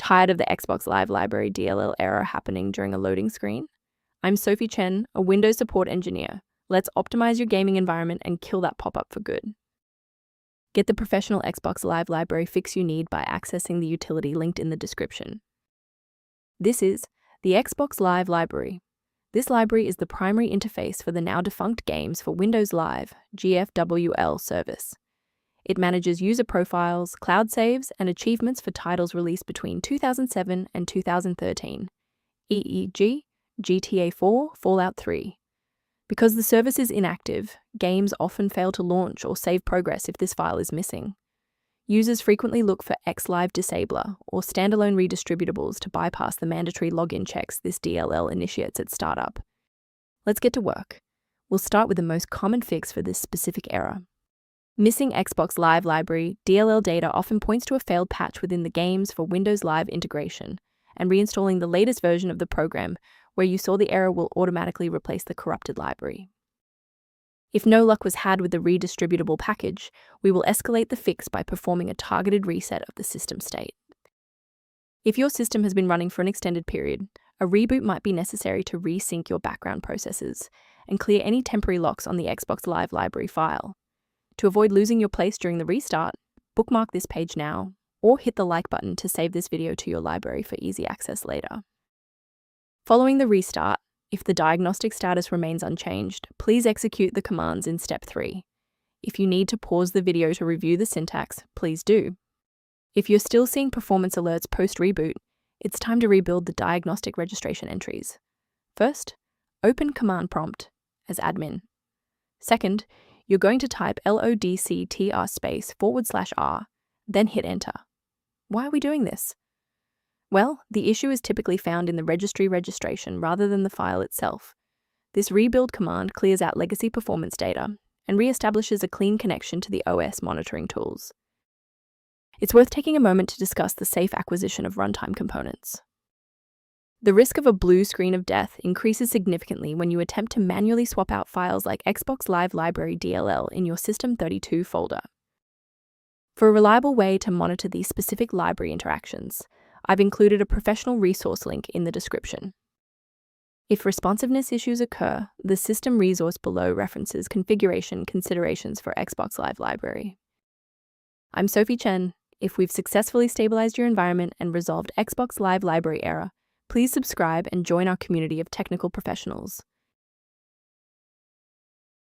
Tired of the Xbox Live Library DLL error happening during a loading screen? I'm Sophie Chen, a Windows support engineer. Let's optimize your gaming environment and kill that pop-up for good. Get the professional Xbox Live Library fix you need by accessing the utility linked in the description. This is the Xbox Live Library. This library is the primary interface for the now defunct Games for Windows Live (GFWL) service. It manages user profiles, cloud saves, and achievements for titles released between 2007 and 2013, e.g., GTA 4, Fallout 3. Because the service is inactive, games often fail to launch or save progress if this file is missing. Users frequently look for Xlive.dll or standalone redistributables to bypass the mandatory login checks this DLL initiates at startup. Let's get to work. We'll start with the most common fix for this specific error. Missing Xbox Live Library DLL data often points to a failed patch within the Games for Windows Live integration, and reinstalling the latest version of the program where you saw the error will automatically replace the corrupted library. If no luck was had with the redistributable package, we will escalate the fix by performing a targeted reset of the system state. If your system has been running for an extended period, a reboot might be necessary to resync your background processes and clear any temporary locks on the Xbox Live Library file. To avoid losing your place during the restart, bookmark this page now, or hit the like button to save this video to your library for easy access later. Following the restart, if the diagnostic status remains unchanged, please execute the commands in step 3. If you need to pause the video to review the syntax, please do. If you're still seeing performance alerts post-reboot, it's time to rebuild the diagnostic registration entries. First, open command prompt as admin. Second, you're going to type lodctr//r, then hit enter. Why are we doing this? Well, the issue is typically found in the registry registration rather than the file itself. This rebuild command clears out legacy performance data and reestablishes a clean connection to the OS monitoring tools. It's worth taking a moment to discuss the safe acquisition of runtime components. The risk of a blue screen of death increases significantly when you attempt to manually swap out files like Xbox Live Library DLL in your System32 folder. For a reliable way to monitor these specific library interactions, I've included a professional resource link in the description. If responsiveness issues occur, the system resource below references configuration considerations for Xbox Live Library. I'm Sophie Chen. If we've successfully stabilized your environment and resolved Xbox Live Library error, please subscribe and join our community of technical professionals.